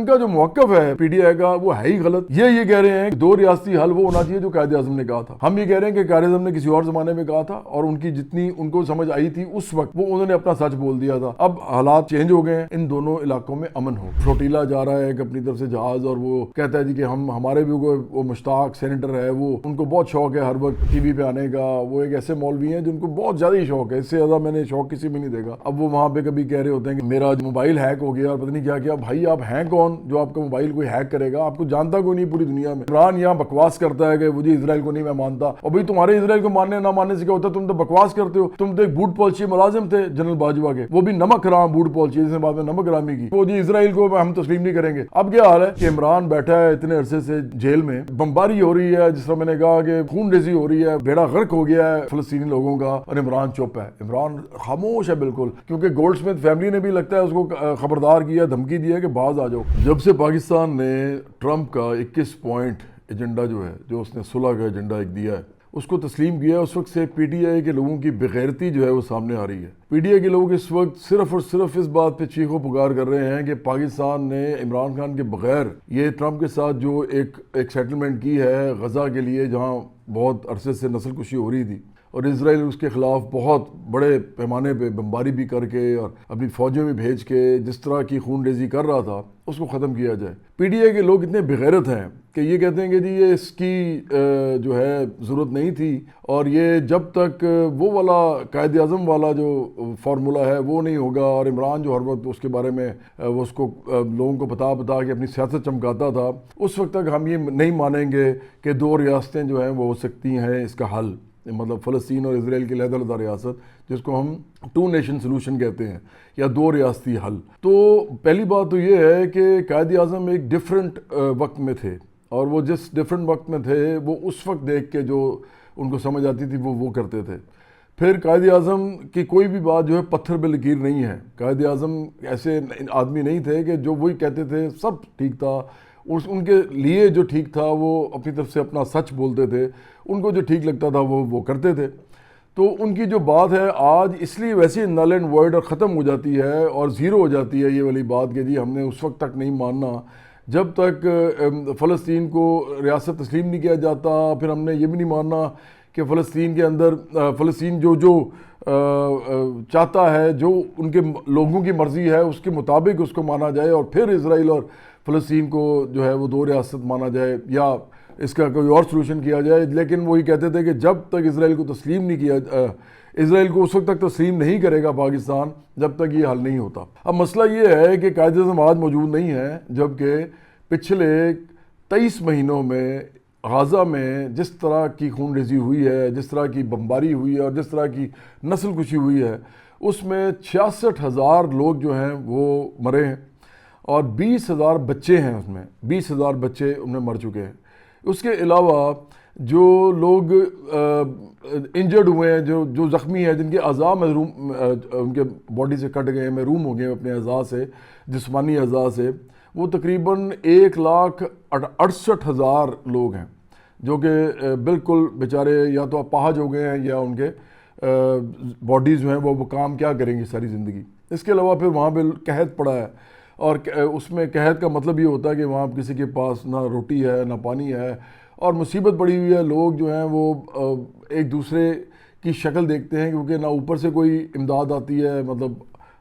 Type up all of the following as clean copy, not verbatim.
ان کا جو موقف ہے پی ٹی آئی کا وہ ہے ہی غلط. یہ کہہ رہے ہیں کہ دو ریاستی حل وہ ہونا چاہیے جو قائد اعظم نے کہا تھا. ہم یہ کہہ رہے ہیں کہ قائد اعظم نے کسی اور زمانے میں کہا تھا اور ان کی جتنی ان کو سمجھ آئی تھی اس وقت وہ انہوں نے اپنا سچ بول دیا تھا. اب حالات چینج ہو گئے ہیں, ان دونوں علاقوں میں امن ہو. فلوٹیلا جا رہا ہے ایک اپنی طرف سے جہاز اور وہ کہتا ہے جی کہ ہمارے بھی وہ مشتاق سینیٹر ہے, وہ ان کو بہت شوق ہے ہر وقت ٹی وی پہ آنے کا. وہ ایک ایسے مولوی ہیں جن کو بہت زیادہ ہی شوق ہے, اس سے زیادہ میں نے شوق کسی میں نہیں دیکھا. اب وہ وہاں پہ کبھی کہہ رہے ہوتے ہیں کہ میرا موبائل ہیک ہو گیا اور پتہ نہیں کیا کیا. بھائی آپ ہیں کون جو آپ کا موبائل کوئی ہیک کرے گا؟ آپ کو جانتا کوئی نہیں پوری دنیا میں. عمران یہاں بکواس کرتا ہے کہ وہ جی اسرائیل کو نہیں میں مانتا. اور بھائی تمہارے اسرائیل کو ماننے نہ ماننے سے کیا ہوتا ہے؟ تم تو بکواس کرتے ہو. تم تو ایک بوٹ پالچی ملازم تھے جنرل باجوہ کے, وہ بھی نمک حرام بوٹ پالچی جس نے بعد میں نمک حرامی کی. وہ جی اسرائیل کو ہم تسلیم نہیں کریں گے. اب کیا حال ہے کہ عمران بیٹھا ہے اتنے عرصے سے جیل میں, بمباری ہو رہی ہے, جس طرح میں نے کہا کہ خون ریزی ہو رہی ہے, بیڑا غرق ہو گیا ہے فلسطینی لوگوں کا, اور عمران چپ ہے. عمران خاموش ہے بالکل, کیونکہ گولڈ سمتھ فیملی نے بھی لگتا ہے اس کو خبردار کیا, دھمکی دیا کہ باز آ جاؤ. جب سے پاکستان نے ٹرمپ کا 21 پوائنٹ ایجنڈا جو ہے, جو اس نے صلح کا ایجنڈا ایک دیا ہے, اس کو تسلیم کیا ہے, اس وقت سے پی ٹی آئی کے لوگوں کی بغیرتی جو ہے وہ سامنے آ رہی ہے. پی ٹی آئی کے لوگ اس وقت صرف اور صرف اس بات پہ چیخ و پکار کر رہے ہیں کہ پاکستان نے عمران خان کے بغیر یہ ٹرمپ کے ساتھ جو ایک سیٹلمنٹ کی ہے غزہ کے لیے, جہاں بہت عرصے سے نسل کشی ہو رہی تھی اور اسرائیل اس کے خلاف بہت بڑے پیمانے پہ بمباری بھی کر کے اور اپنی فوجیں بھی بھیج کے جس طرح کی خون ریزی کر رہا تھا, اس کو ختم کیا جائے. پی ٹی آئی کے لوگ اتنے بغیرت ہیں کہ یہ کہتے ہیں کہ جی یہ اس کی جو ہے ضرورت نہیں تھی, اور یہ جب تک وہ والا قائد اعظم والا جو فارمولہ ہے وہ نہیں ہوگا, اور عمران جو ہر وقت اس کے بارے میں وہ اس کو لوگوں کو بتا کے اپنی سیاست چمکاتا تھا, اس وقت تک ہم یہ نہیں مانیں گے کہ دو ریاستیں جو ہیں وہ ہو سکتی ہیں اس کا حل. مطلب فلسطین اور اسرائیل کی علیحدہ ریاست, جس کو ہم 2 نیشن سلوشن کہتے ہیں یا 2 ریاستی حل. تو پہلی بات تو یہ ہے کہ قائد اعظم ایک ڈیفرنٹ وقت میں تھے, اور وہ جس ڈیفرنٹ وقت میں تھے وہ اس وقت دیکھ کے جو ان کو سمجھ آتی تھی وہ کرتے تھے. پھر قائد اعظم کی کوئی بھی بات جو ہے پتھر پہ لکیر نہیں ہے. قائد اعظم ایسے آدمی نہیں تھے کہ جو وہی کہتے تھے سب ٹھیک تھا, ان کے لیے جو ٹھیک تھا وہ اپنی طرف سے اپنا سچ بولتے تھے, ان کو جو ٹھیک لگتا تھا وہ کرتے تھے. تو ان کی جو بات ہے آج اس لیے ویسے نل اینڈ وائڈ اور ختم ہو جاتی ہے اور زیرو ہو جاتی ہے یہ والی بات کہ جی ہم نے اس وقت تک نہیں ماننا جب تک فلسطین کو ریاست تسلیم نہیں کیا جاتا. پھر ہم نے یہ بھی نہیں ماننا کہ فلسطین کے اندر فلسطین جو چاہتا ہے, جو ان کے لوگوں کی مرضی ہے اس کے مطابق اس کو مانا جائے, اور پھر اسرائیل اور فلسطین کو جو ہے وہ 2 ریاست مانا جائے یا اس کا کوئی اور سلوشن کیا جائے. لیکن وہی کہتے تھے کہ جب تک اسرائیل کو تسلیم نہیں کیا, اسرائیل کو اس وقت تک تسلیم نہیں کرے گا پاکستان جب تک یہ حل نہیں ہوتا. اب مسئلہ یہ ہے کہ قائد اعظم آج موجود نہیں ہے, جبکہ پچھلے 23 مہینوں میں غزہ میں جس طرح کی خون ریزی ہوئی ہے, جس طرح کی بمباری ہوئی ہے اور جس طرح کی نسل کشی ہوئی ہے, اس میں 66,000 لوگ جو ہیں وہ مرے ہیں اور 20,000 بچے ہیں, اس میں 20,000 بچے ان میں مر چکے ہیں. اس کے علاوہ جو لوگ انجرڈ ہوئے ہیں, جو زخمی ہیں, جن کے اعضاء محروم ان کے باڈی سے کٹ گئے, محروم ہو گئے اپنے اعضاء سے, جسمانی اعضاء سے, وہ تقریباً 1,68,000 لوگ ہیں جو کہ بالکل بیچارے یا تو اپاہج ہو گئے ہیں یا ان کے باڈیز جو ہیں وہ کام کیا کریں گی ساری زندگی. اس کے علاوہ پھر وہاں پہ قحط پڑا ہے, اور اس میں قحط کا مطلب یہ ہوتا ہے کہ وہاں کسی کے پاس نہ روٹی ہے نہ پانی ہے, اور مصیبت پڑی ہوئی ہے. لوگ جو ہیں وہ ایک دوسرے کی شکل دیکھتے ہیں, کیونکہ نہ اوپر سے کوئی امداد آتی ہے, مطلب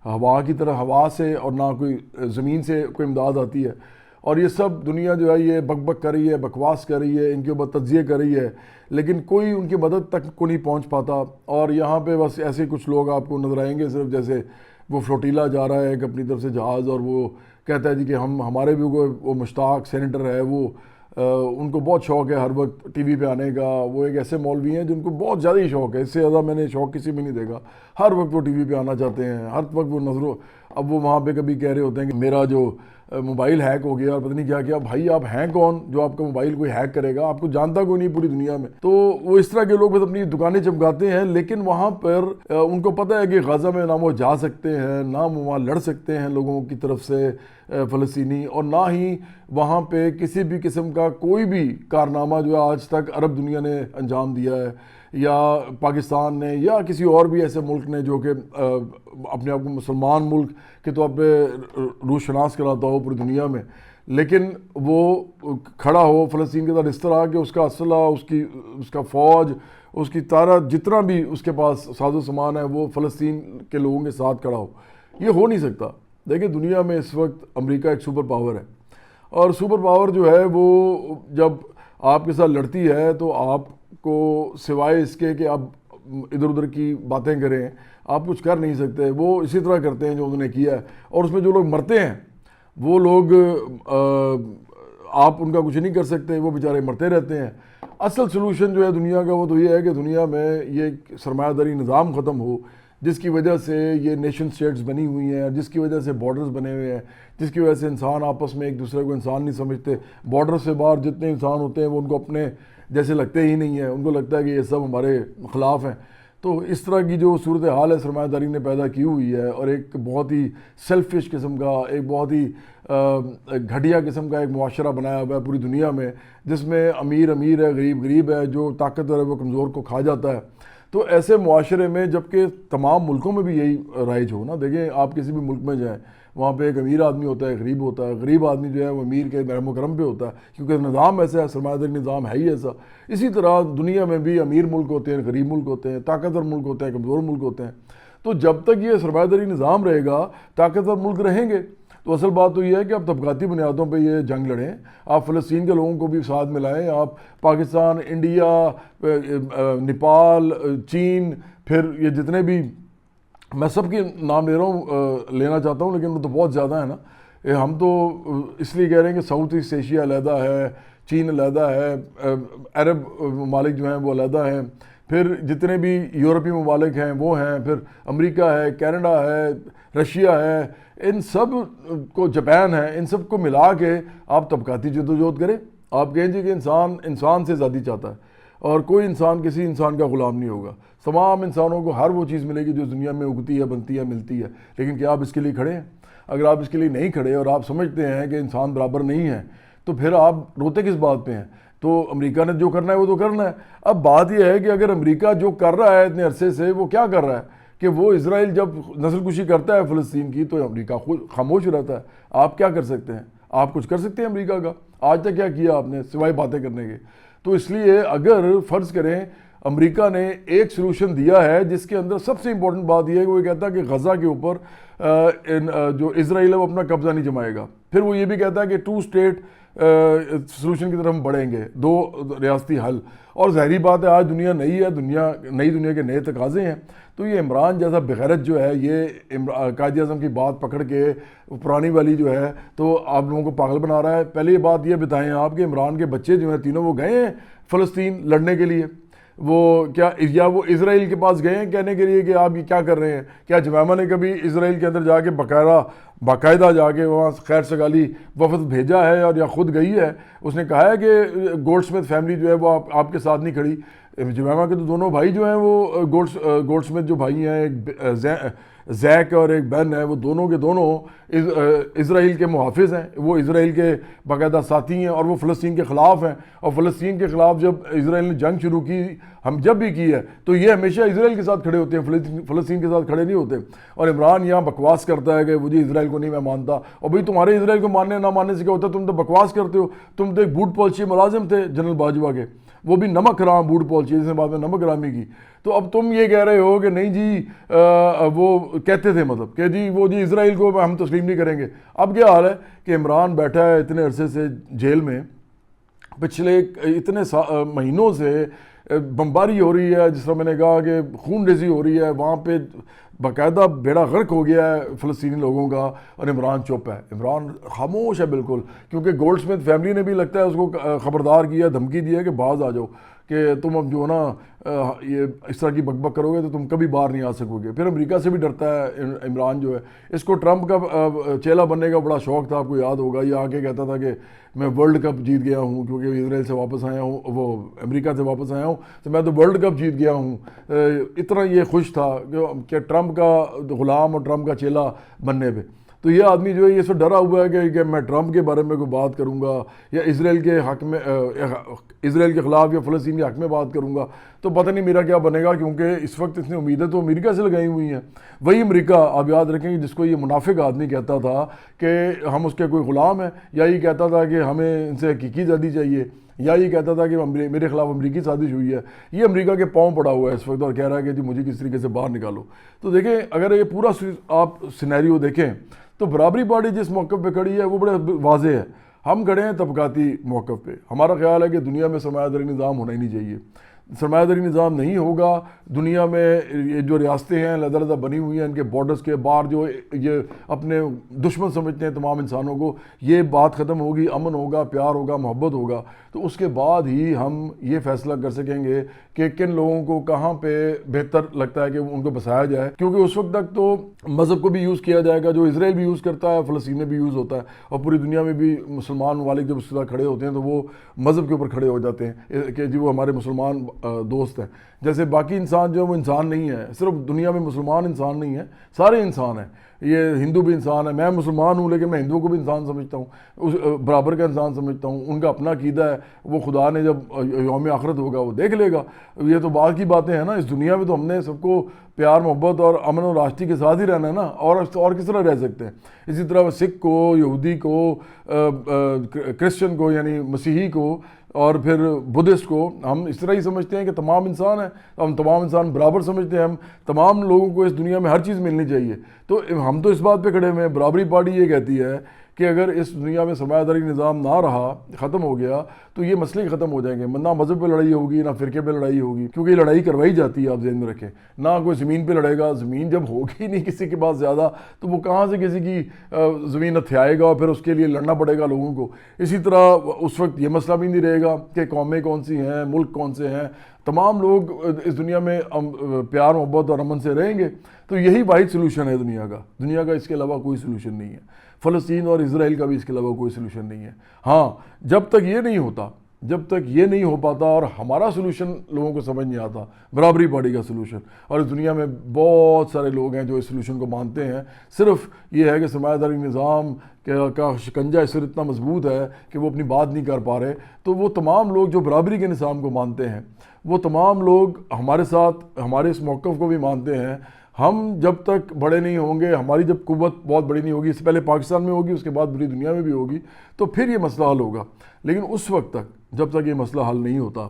ہوا کی طرح ہوا سے, اور نہ کوئی زمین سے کوئی امداد آتی ہے. اور یہ سب دنیا جو ہے یہ بک کر رہی ہے, بکواس کر رہی ہے, ان کے اوپر تجزیے کر رہی ہے, لیکن کوئی ان کی مدد تک کو نہیں پہنچ پاتا. اور یہاں پہ بس ایسے کچھ لوگ آپ کو نظر آئیں گے, صرف جیسے وہ فلوٹیلا جا رہا ہے ایک اپنی طرف سے جہاز, اور وہ کہتا ہے جی کہ ہمارے بھی وہ مشتاق سینیٹر ہے, وہ ان کو بہت شوق ہے ہر وقت ٹی وی پہ آنے کا. وہ ایک ایسے مولوی ہیں جن کو بہت زیادہ ہی شوق ہے, اس سے زیادہ میں نے شوق کسی میں نہیں دیکھا. ہر وقت وہ ٹی وی پہ آنا چاہتے ہیں, ہر وقت وہ نظروں. اب وہ وہاں پہ کبھی کہہ رہے ہوتے ہیں کہ میرا جو موبائل ہیک ہو گیا اور پتہ نہیں کیا کیا. بھائی آپ ہیں کون جو آپ کا موبائل کوئی ہیک کرے گا؟ آپ کو جانتا کوئی نہیں پوری دنیا میں. تو وہ اس طرح کے لوگ بس اپنی دکانیں چمکاتے ہیں, لیکن وہاں پر ان کو پتہ ہے کہ غزہ میں نہ وہ جا سکتے ہیں, نہ وہ وہاں لڑ سکتے ہیں لوگوں کی طرف سے فلسطینی, اور نہ ہی وہاں پہ کسی بھی قسم کا کوئی بھی کارنامہ جو ہے آج تک عرب دنیا نے انجام دیا ہے یا پاکستان نے یا کسی اور بھی ایسے ملک نے جو کہ اپنے آپ کو مسلمان ملک کے طور پہ روح شناس کراتا ہو پوری دنیا میں, لیکن وہ کھڑا ہو فلسطین کے ساتھ اس طرح کہ اس کا اسلحہ، اس کا فوج، اس کی تارہ، جتنا بھی اس کے پاس ساز و سامان ہے وہ فلسطین کے لوگوں کے ساتھ کھڑا ہو، یہ ہو نہیں سکتا۔ دیکھیں دنیا میں اس وقت امریکہ ایک سپر پاور ہے، اور سپر پاور جو ہے وہ جب آپ کے ساتھ لڑتی ہے تو آپ کو سوائے اس کے کہ آپ ادھر ادھر کی باتیں کریں آپ کچھ کر نہیں سکتے۔ وہ اسی طرح کرتے ہیں جو انہوں نے کیا ہے، اور اس میں جو لوگ مرتے ہیں وہ لوگ آپ ان کا کچھ نہیں کر سکتے، وہ بیچارے مرتے رہتے ہیں۔ اصل سلوشن جو ہے دنیا کا وہ تو یہ ہے کہ دنیا میں یہ سرمایہ داری نظام ختم ہو، جس کی وجہ سے یہ نیشن سٹیٹس بنی ہوئی ہیں، جس کی وجہ سے بارڈرز بنے ہوئے ہیں، جس کی وجہ سے انسان آپس میں ایک دوسرے کو انسان نہیں سمجھتے۔ بارڈر سے باہر جتنے انسان ہوتے ہیں وہ ان کو اپنے جیسے لگتے ہی نہیں ہیں، ان کو لگتا ہے کہ یہ سب ہمارے خلاف ہیں۔ تو اس طرح کی جو صورتحال ہے سرمایہ داری نے پیدا کی ہوئی ہے، اور ایک بہت ہی سیلفش قسم کا، ایک بہت ہی گھٹیا قسم کا ایک معاشرہ بنایا ہوا ہے پوری دنیا میں، جس میں امیر امیر ہے، غریب غریب ہے، جو طاقتور ہے وہ کمزور کو کھا جاتا ہے۔ تو ایسے معاشرے میں جبکہ تمام ملکوں میں بھی یہی رائج ہو نا، دیکھیں آپ کسی بھی ملک میں جائیں وہاں پہ ایک امیر آدمی ہوتا ہے، غریب ہوتا ہے، غریب آدمی جو ہے وہ امیر کے رحم و کرم پہ ہوتا ہے، کیونکہ نظام ایسا ہے، سرمایہ داری نظام ہے ہی ایسا۔ اسی طرح دنیا میں بھی امیر ملک ہوتے ہیں، غریب ملک ہوتے ہیں، طاقتور ملک ہوتے ہیں، کمزور ملک ہوتے ہیں۔ تو جب تک یہ سرمایہ داری نظام رہے گا طاقتور ملک رہیں گے۔ تو اصل بات تو یہ ہے کہ آپ طبقاتی بنیادوں پہ یہ جنگ لڑیں، آپ فلسطین کے لوگوں کو بھی ساتھ ملائیں، آپ پاکستان، انڈیا، نیپال، چین، پھر یہ جتنے بھی، میں سب کے نام لے رہا ہوں، لینا چاہتا ہوں لیکن وہ تو بہت زیادہ ہے نا۔ ہم تو اس لیے کہہ رہے ہیں کہ ساؤتھ ایسٹ ایشیا علیحدہ ہے، چین علیحدہ ہے، عرب ممالک جو ہیں وہ علیحدہ ہیں، پھر جتنے بھی یورپی ممالک ہیں وہ ہیں، پھر امریکہ ہے، کینیڈا ہے، رشیا ہے، ان سب کو، جاپان ہے، ان سب کو ملا کے آپ طبقاتی جدوجہد کریں۔ آپ کہیں جی کہ انسان سے زیادہ چاہتا ہے، اور کوئی انسان کسی انسان کا غلام نہیں ہوگا۔ تمام انسانوں کو ہر وہ چیز ملے گی جو دنیا میں اگتی ہے، بنتی ہے، ملتی ہے، لیکن کیا آپ اس کے لیے کھڑے ہیں؟ اگر آپ اس کے لیے نہیں کھڑے اور آپ سمجھتے ہیں کہ انسان برابر نہیں ہے تو پھر آپ روتے کس بات پہ ہیں؟ تو امریکہ نے جو کرنا ہے وہ تو کرنا ہے۔ اب بات یہ ہے کہ اگر امریکہ جو کر رہا ہے اتنے عرصے سے، وہ کیا کر رہا ہے کہ وہ اسرائیل جب نسل کشی کرتا ہے فلسطین کی تو امریکہ خود خاموش رہتا ہے۔ آپ کیا کر سکتے ہیں؟ آپ کچھ کر سکتے ہیں امریکہ کا؟ آج تک کیا کیا آپ نے سوائے باتیں کرنے کے؟ تو اس لیے اگر فرض کریں امریکہ نے ایک سلوشن دیا ہے جس کے اندر سب سے امپورٹنٹ بات یہ ہے کہ وہ کہتا ہے کہ غزہ کے اوپر جو اسرائیل ہے وہ اپنا قبضہ نہیں جمائے گا، پھر وہ یہ بھی کہتا ہے کہ 2 اسٹیٹ سلوشن کی طرف ہم بڑھیں گے، 2 ریاستی حل۔ اور ظاہری بات ہے آج دنیا نئی ہے، نئی دنیا کے نئے تقاضے ہیں، تو یہ عمران جیسا بغیرت جو ہے یہ قائد اعظم کی بات پکڑ کے پرانی والی جو ہے تو آپ لوگوں کو پاگل بنا رہا ہے۔ پہلے یہ بات یہ بتائیں آپ کہ عمران کے بچے جو ہیں تینوں وہ گئے ہیں فلسطین لڑنے کے لیے؟ وہ کیا یا وہ اسرائیل کے پاس گئے ہیں کہنے کے لیے کہ آپ یہ کیا کر رہے ہیں؟ کیا جمامہ نے کبھی اسرائیل کے اندر جا کے باقاعدہ جا کے وہاں خیر سگالی وفد بھیجا ہے اور یا خود گئی ہے؟ اس نے کہا ہے کہ گولڈ سمتھ فیملی جو ہے وہ آپ کے ساتھ نہیں کھڑی۔ جمامہ کے تو دونوں بھائی جو ہیں وہ گولڈ سمتھ جو بھائی ہیں، ایک زیک اور ایک بن ہے، وہ دونوں کے دونوں اسرائیل کے محافظ ہیں، وہ اسرائیل کے باقاعدہ ساتھی ہیں، اور وہ فلسطین کے خلاف ہیں۔ اور فلسطین کے خلاف جب اسرائیل نے جنگ شروع کی، ہم جب بھی کی ہے تو یہ ہمیشہ اسرائیل کے ساتھ کھڑے ہوتے ہیں، فلسطین کے ساتھ کھڑے نہیں ہوتے۔ اور عمران یہاں بکواس کرتا ہے کہ مجھے اسرائیل کو نہیں میں مانتا، اور بھئی تمہارے اسرائیل کو ماننے نہ ماننے سے کیا ہوتا ہے؟ تم تو بکواس کرتے ہو۔ تم تو ایک بوٹ پالشی ملازم تھے جنرل باجوہ کے، وہ بھی نمک حرام بوٹ پالشی، جس نے بعد میں نمک حرامی کی۔ تو اب تم یہ کہہ رہے ہو کہ نہیں جی وہ کہتے تھے مطلب کہ جی وہ جی اسرائیل کو ہم تسلیم نہیں کریں گے۔ اب کیا حال ہے کہ عمران بیٹھا ہے اتنے عرصے سے جیل میں، پچھلے اتنے مہینوں سے بمباری ہو رہی ہے، جس طرح میں نے کہا کہ خون ریزی ہو رہی ہے وہاں پہ، باقاعدہ بیڑا غرق ہو گیا ہے فلسطینی لوگوں کا، اور عمران چپ ہے، عمران خاموش ہے بالکل، کیونکہ گولڈ سمتھ فیملی نے بھی لگتا ہے اس کو خبردار کیا، دھمکی دی ہے کہ باز آ جاؤ، کہ تم اب جو ہے نا یہ اس طرح کی بک بک کرو گے تو تم کبھی باہر نہیں آ سکو گے۔ پھر امریکہ سے بھی ڈرتا ہے عمران جو ہے، اس کو ٹرمپ کا چیلا بننے کا بڑا شوق تھا، آپ کو یاد ہوگا، یہ آ کے کہتا تھا کہ میں ورلڈ کپ جیت گیا ہوں کیونکہ اسرائیل سے واپس آیا ہوں، وہ امریکہ سے واپس آیا ہوں تو میں تو ورلڈ کپ جیت گیا ہوں۔ اتنا یہ خوش تھا کہ ٹرمپ کا غلام اور ٹرمپ کا چیلا بننے پہ۔ تو یہ آدمی جو ہے یہ سب ڈرا ہوا ہے کہ میں ٹرمپ کے بارے میں کوئی بات کروں گا یا اسرائیل کے حق میں اسرائیل کے خلاف یا فلسطین کے حق میں بات کروں گا تو پتہ نہیں میرا کیا بنے گا، کیونکہ اس وقت اس نے امیدیں تو امریکہ سے لگائی ہوئی ہیں. وہی امریکہ آپ یاد رکھیں کہ جس کو یہ منافق آدمی کہتا تھا کہ ہم اس کے کوئی غلام ہیں، یا یہ کہتا تھا کہ ہمیں ان سے حقیقی آزادی چاہیے، یا یہ کہتا تھا کہ میرے خلاف امریکی سازش ہوئی ہے، یہ امریکہ کے پاؤں پڑا ہوا ہے اس وقت اور کہہ رہا ہے کہ جی مجھے کس طریقے سے باہر نکالو. تو دیکھیں اگر یہ پورا آپ سینیریو دیکھیں تو برابری پارٹی جس موقف پہ کھڑی ہے وہ بڑے واضح ہے. ہم کھڑے ہیں طبقاتی موقف پہ. ہمارا خیال ہے کہ دنیا میں سرمایہ داری نظام ہونا ہی نہیں چاہیے. سرمایہ داری نظام نہیں ہوگا، دنیا میں یہ جو ریاستیں ہیں علیحدہ علیحدہ بنی ہوئی ہیں، ان کے بارڈرز کے باہر جو یہ اپنے دشمن سمجھتے ہیں تمام انسانوں کو، یہ بات ختم ہوگی، امن ہوگا، پیار ہوگا، محبت ہوگا. تو اس کے بعد ہی ہم یہ فیصلہ کر سکیں گے کہ کن لوگوں کو کہاں پہ بہتر لگتا ہے کہ ان کو بسایا جائے، کیونکہ اس وقت تک تو مذہب کو بھی یوز کیا جائے گا، جو اسرائیل بھی یوز کرتا ہے، فلسطین میں بھی یوز ہوتا ہے، اور پوری دنیا میں بھی مسلمان ممالک جب اس کے ساتھ کھڑے ہوتے ہیں تو وہ مذہب کے اوپر کھڑے ہو جاتے ہیں کہ جی وہ ہمارے مسلمان دوست ہیں. جیسے باقی انسان جو ہے وہ انسان نہیں ہے، صرف دنیا میں مسلمان انسان نہیں ہے، سارے انسان ہیں. یہ ہندو بھی انسان ہے، میں مسلمان ہوں لیکن میں ہندوؤں کو بھی انسان سمجھتا ہوں، اس برابر کا انسان سمجھتا ہوں. ان کا اپنا عقیدہ ہے، وہ خدا نے جب یوم آخرت ہوگا وہ دیکھ لے گا. یہ تو بعد کی باتیں ہیں نا. اس دنیا میں تو ہم نے سب کو پیار محبت اور امن اور راشٹی کے ساتھ ہی رہنا ہے نا، اور کس طرح رہ سکتے ہیں. اسی طرح سکھ کو، یہودی کو، کرسچن کو یعنی مسیحی کو، اور پھر بدھسٹ کو ہم اس طرح ہی سمجھتے ہیں کہ تمام انسان ہیں، ہم تمام انسان برابر سمجھتے ہیں. ہم تمام لوگوں کو اس دنیا میں ہر چیز ملنی چاہیے. تو ہم تو اس بات پہ کھڑے ہوئے ہیں. برابری پارٹی یہ کہتی ہے کہ اگر اس دنیا میں سرمایہ داری نظام نہ رہا، ختم ہو گیا، تو یہ مسئلے ختم ہو جائیں گے. نہ مذہب پہ لڑائی ہوگی، نہ فرقے پہ لڑائی ہوگی، کیونکہ یہ لڑائی کروائی جاتی ہے، آپ ذہن میں رکھیں. نہ کوئی زمین پہ لڑے گا. زمین جب ہوگی نہیں کسی کے پاس زیادہ تو وہ کہاں سے کسی کی زمین ہتھیائے گا اور پھر اس کے لیے لڑنا پڑے گا لوگوں کو. اسی طرح اس وقت یہ مسئلہ بھی نہیں رہے گا کہ قومیں کون سی ہیں، ملک کون سے ہیں. تمام لوگ اس دنیا میں پیار محبت اور امن سے رہیں گے. تو یہی واحد سلوشن ہے دنیا کا اس کے علاوہ کوئی سلوشن نہیں ہے. فلسطین اور اسرائیل کا بھی اس کے علاوہ کوئی سلوشن نہیں ہے. ہاں جب تک یہ نہیں ہوتا، جب تک یہ نہیں ہو پاتا اور ہمارا سلوشن لوگوں کو سمجھ نہیں آتا، برابری پارٹی کا سلوشن، اور اس دنیا میں بہت سارے لوگ ہیں جو اس سلوشن کو مانتے ہیں. صرف یہ ہے کہ سرمایہ داری نظام کا شکنجہ اس وقت اتنا مضبوط ہے کہ وہ اپنی بات نہیں کر پا رہے. تو وہ تمام لوگ جو برابری کے نظام کو مانتے ہیں، وہ تمام لوگ ہمارے ساتھ ہمارے اس موقف کو بھی مانتے ہیں. ہم جب تک بڑے نہیں ہوں گے، ہماری جب قوت بہت بڑی نہیں ہوگی، اس سے پہلے پاکستان میں ہوگی، اس کے بعد پوری دنیا میں بھی ہوگی، تو پھر یہ مسئلہ حل ہوگا. لیکن اس وقت تک جب تک یہ مسئلہ حل نہیں ہوتا،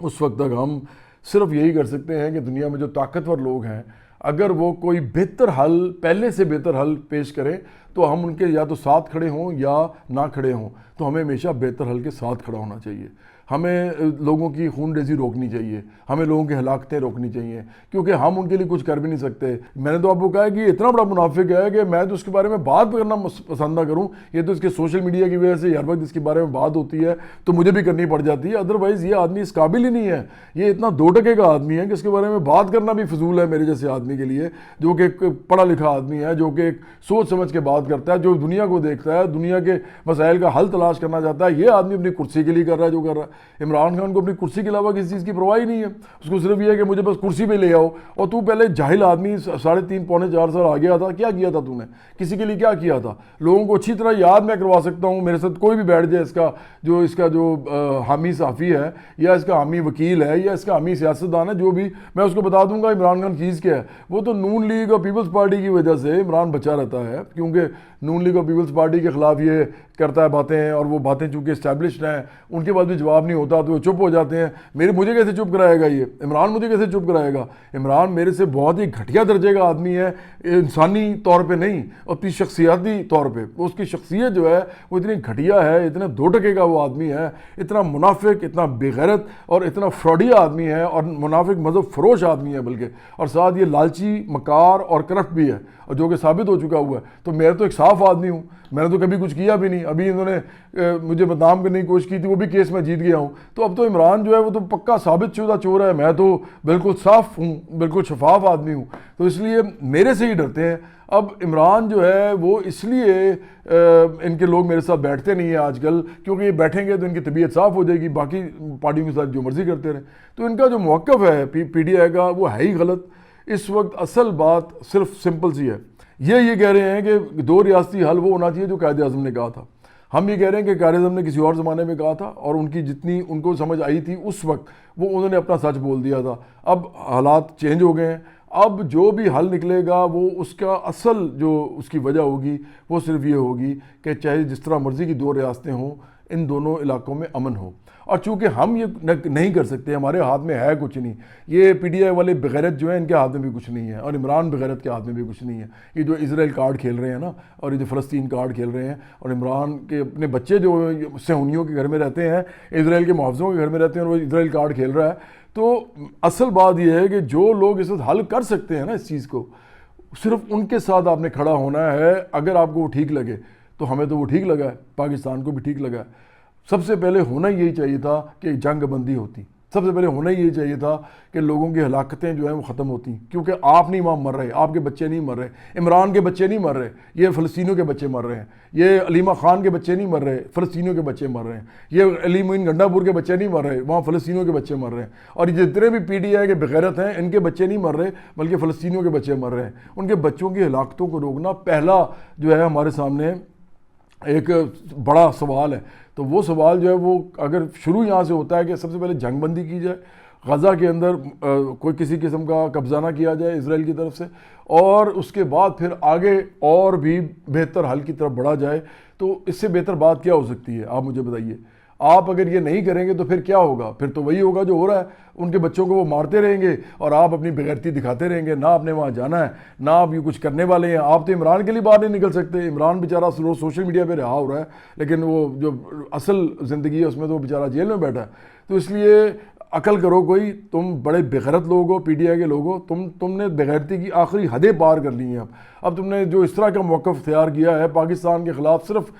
اس وقت تک ہم صرف یہی کر سکتے ہیں کہ دنیا میں جو طاقتور لوگ ہیں اگر وہ کوئی بہتر حل، پہلے سے بہتر حل پیش کریں تو ہم ان کے یا تو ساتھ کھڑے ہوں یا نہ کھڑے ہوں. تو ہمیں ہمیشہ بہتر حل کے ساتھ کھڑا ہونا چاہیے. ہمیں لوگوں کی خون ریزی روکنی چاہیے، ہمیں لوگوں کی ہلاکتیں روکنی چاہیے، کیونکہ ہم ان کے لیے کچھ کر بھی نہیں سکتے. میں نے تو آپ کو کہا ہے کہ یہ اتنا بڑا منافق ہے کہ میں تو اس کے بارے میں بات کرنا پسند نہ کروں. یہ تو اس کے سوشل میڈیا کی وجہ سے ہر وقت اس کے بارے میں بات ہوتی ہے تو مجھے بھی کرنی پڑ جاتی ہے. ادروائز یہ آدمی اس قابل ہی نہیں ہے. یہ اتنا 2 ٹکے کا آدمی ہے کہ اس کے بارے میں بات کرنا بھی فضول ہے میرے جیسے آدمی کے لیے، جو کہ ایک پڑھا لکھا آدمی ہے، جو کہ ایک سوچ سمجھ کے بات کرتا ہے، جو دنیا کو دیکھتا ہے، دنیا کے مسائل کا حل تلاش کرنا چاہتا ہے. یہ آدمی اپنی کرسی کے لیے کر رہا ہے جو کر رہا ہے. عمران خان کو اپنی کرسی کے علاوہ کسی چیز کی پرواہ ہی نہیں ہے. اس کو صرف یہ ہے کہ مجھے بس کرسی پہ لے آؤ. اور تو پہلے جاہل آدمی 3.5 پونے 4 سال آ گیا تھا، کیا کیا تھا تو نے؟ کسی کے لیے کیا کیا تھا؟ لوگوں کو اچھی طرح یاد میں کروا سکتا ہوں. میرے ساتھ کوئی بھی بیٹھ جائے اس کا جو حامی صحافی ہے یا اس کا حامی وکیل ہے یا اس کا حامی سیاستدان ہے، جو بھی، میں اس کو بتا دوں گا عمران خان چیز کیا ہے. وہ تو نون لیگ اور پیپلز پارٹی کی وجہ سے عمران بچا رہتا ہے، کیونکہ نون لیگ اور پیپلز پارٹی کے خلاف یہ کرتا ہے باتیں، اور وہ باتیں چونکہ اسٹیبلشڈ ہیں، ان کے بعد بھی جواب نہیں ہوتا تو وہ چپ ہو جاتے ہیں. مجھے کیسے چپ کرائے گا؟ یہ عمران مجھے کیسے چپ کرائے گا؟ عمران میرے سے بہت ہی گھٹیا درجے کا آدمی ہے، انسانی طور پہ نہیں، اپنی شخصیاتی طور پہ. اس کی شخصیت جو ہے وہ اتنی گھٹیا ہے، اتنے 2 ٹکے کا وہ آدمی ہے، اتنا منافق، اتنا بے غیرت اور اتنا فراڈیا آدمی ہے، اور منافق مذہب فروش آدمی ہے بلکہ، اور ساتھ یہ لالچی، مکار اور کرپٹ بھی ہے، اور جو کہ ثابت ہو چکا ہوا ہے. تو میں تو ایک صاف آدمی ہوں، میں نے تو کبھی کچھ کیا بھی نہیں. ابھی انہوں نے مجھے بدنام کرنے کی کوشش کی تھی، وہ بھی کیس میں جیت گیا ہوں. تو اب تو عمران جو ہے وہ تو پکا ثابت شدہ چور ہے. میں تو بالکل صاف ہوں، بالکل شفاف آدمی ہوں. تو اس لیے میرے سے ہی ڈرتے ہیں. اب عمران جو ہے وہ اس لیے ان کے لوگ میرے ساتھ بیٹھتے نہیں ہیں آج کل، کیونکہ یہ بیٹھیں گے تو ان کی طبیعت صاف ہو جائے گی، باقی پارٹیوں کے ساتھ جو مرضی کرتے رہیں. تو ان کا جو موقف ہے پی ڈی آئی کا وہ ہے ہی غلط. اس وقت اصل بات صرف سمپل سی ہے یہ کہہ رہے ہیں کہ دو ریاستی حل وہ ہونا چاہیے جو قائد اعظم نے کہا تھا. ہم یہ کہہ رہے ہیں کہ قائد اعظم نے کسی اور زمانے میں کہا تھا اور ان کی جتنی ان کو سمجھ آئی تھی اس وقت وہ انہوں نے اپنا سچ بول دیا تھا. اب حالات چینج ہو گئے ہیں. اب جو بھی حل نکلے گا وہ اس کا اصل جو اس کی وجہ ہوگی وہ صرف یہ ہوگی کہ چاہے جس طرح مرضی کی دو ریاستیں ہوں ان دونوں علاقوں میں امن ہو. اور چونکہ ہم یہ نہیں کر سکتے, ہمارے ہاتھ میں ہے کچھ نہیں. یہ پی ڈی آئی والے بغیرت جو ہیں ان کے ہاتھ میں بھی کچھ نہیں ہے, اور عمران بغیرت کے ہاتھ میں بھی کچھ نہیں ہے. یہ جو اسرائیل کارڈ کھیل رہے ہیں نا, اور یہ جو فلسطین کارڈ کھیل رہے ہیں, اور عمران کے اپنے بچے جو صہیونیوں کے گھر میں رہتے ہیں, اسرائیل کے محافظوں کے گھر میں رہتے ہیں, اور وہ اسرائیل کارڈ کھیل رہا ہے. تو اصل بات یہ ہے کہ جو لوگ اس وقت حل کر سکتے ہیں نا اس چیز کو, صرف ان کے ساتھ آپ نے کھڑا ہونا ہے. اگر آپ کو وہ ٹھیک لگے تو ہمیں تو وہ ٹھیک لگا ہے, پاکستان کو بھی ٹھیک لگا ہے. سب سے پہلے ہونا یہی چاہیے تھا کہ جنگ بندی ہوتی. سب سے پہلے ہونا یہی چاہیے تھا کہ لوگوں کی ہلاکتیں جو ہیں وہ ختم ہوتی, کیونکہ آپ نہیں وہاں مر رہے, آپ کے بچے نہیں مر رہے, عمران کے بچے نہیں مر رہے, یہ فلسطینیوں کے بچے مر رہے ہیں. یہ علیمہ خان کے بچے نہیں مر رہے, فلسطینیوں کے بچے مر رہے ہیں. یہ علی معین گنڈا پور کے بچے نہیں مر رہے, وہاں فلسطینیوں کے بچے مر رہے ہیں. اور جتنے بھی پی ڈی آئی کے بغیرت ہیں ان کے بچے نہیں مر رہے بلکہ فلسطینیوں کے بچے مر رہے ہیں. ان کے بچوں کی ہلاکتوں کو روکنا پہلا جو ہے ہمارے سامنے ایک بڑا سوال ہے. تو وہ سوال جو ہے وہ اگر شروع یہاں سے ہوتا ہے کہ سب سے پہلے جنگ بندی کی جائے, غزہ کے اندر کوئی کسی قسم کا قبضہ نہ کیا جائے اسرائیل کی طرف سے, اور اس کے بعد پھر آگے اور بھی بہتر حل کی طرف بڑھا جائے. تو اس سے بہتر بات کیا ہو سکتی ہے, آپ مجھے بتائیے. آپ اگر یہ نہیں کریں گے تو پھر کیا ہوگا؟ پھر تو وہی ہوگا جو ہو رہا ہے. ان کے بچوں کو وہ مارتے رہیں گے اور آپ اپنی بغیرتی دکھاتے رہیں گے. نہ آپ نے وہاں جانا ہے, نہ آپ یہ کچھ کرنے والے ہیں. آپ تو عمران کے لیے باہر نہیں نکل سکتے. عمران بیچارہ سوشل میڈیا پہ رہا ہو رہا ہے, لیکن وہ جو اصل زندگی ہے اس میں تو وہ بیچارہ جیل میں بیٹھا ہے. تو اس لیے عقل کرو کوئی. تم بڑے بغیرت لوگ ہو, پی ڈی آئی کے لوگ ہو. تم نے بغیرتی کی آخری حدیں پار کر لی ہیں. اب تم نے جو اس طرح کا موقف اختیار کیا ہے پاکستان کے خلاف, صرف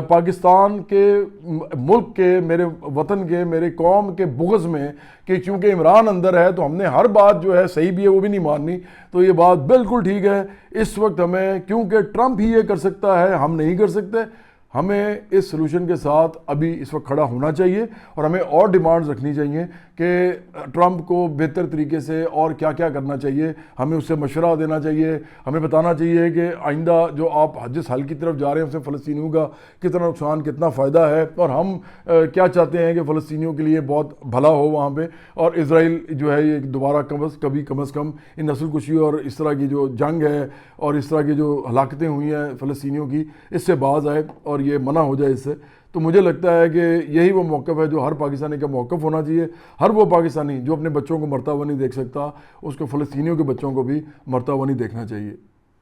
پاکستان کے ملک کے, میرے وطن کے, میرے قوم کے بغض میں, کہ چونکہ عمران اندر ہے تو ہم نے ہر بات جو ہے صحیح بھی ہے وہ بھی نہیں ماننی. تو یہ بات بالکل ٹھیک ہے. اس وقت ہمیں, کیونکہ ٹرمپ ہی یہ کر سکتا ہے, ہم نہیں کر سکتے, ہمیں اس سلوشن کے ساتھ ابھی اس وقت کھڑا ہونا چاہیے. اور ہمیں اور ڈیمانڈز رکھنی چاہیے کہ ٹرمپ کو بہتر طریقے سے اور کیا کیا کرنا چاہیے. ہمیں اس سے مشورہ دینا چاہیے. ہمیں بتانا چاہیے کہ آئندہ جو آپ جس حل کی طرف جا رہے ہیں اس سے فلسطینیوں کا کتنا نقصان, کتنا فائدہ ہے, اور ہم کیا چاہتے ہیں کہ فلسطینیوں کے لیے بہت بھلا ہو وہاں پہ, اور اسرائیل جو ہے یہ دوبارہ کم از کم ان نسل کشی اور اس طرح کی جو جنگ ہے اور اس طرح کی جو ہلاکتیں ہوئی ہیں فلسطینیوں کی, اس سے باز آئے اور یہ منع ہو جائے اس سے. تو مجھے لگتا ہے کہ یہی وہ موقف ہے جو ہر پاکستانی کا موقف ہونا چاہیے. ہر وہ پاکستانی جو اپنے بچوں کو مرتا ہوا نہیں دیکھ سکتا, اس کو فلسطینیوں کے بچوں کو بھی مرتا ہوا نہیں دیکھنا چاہیے.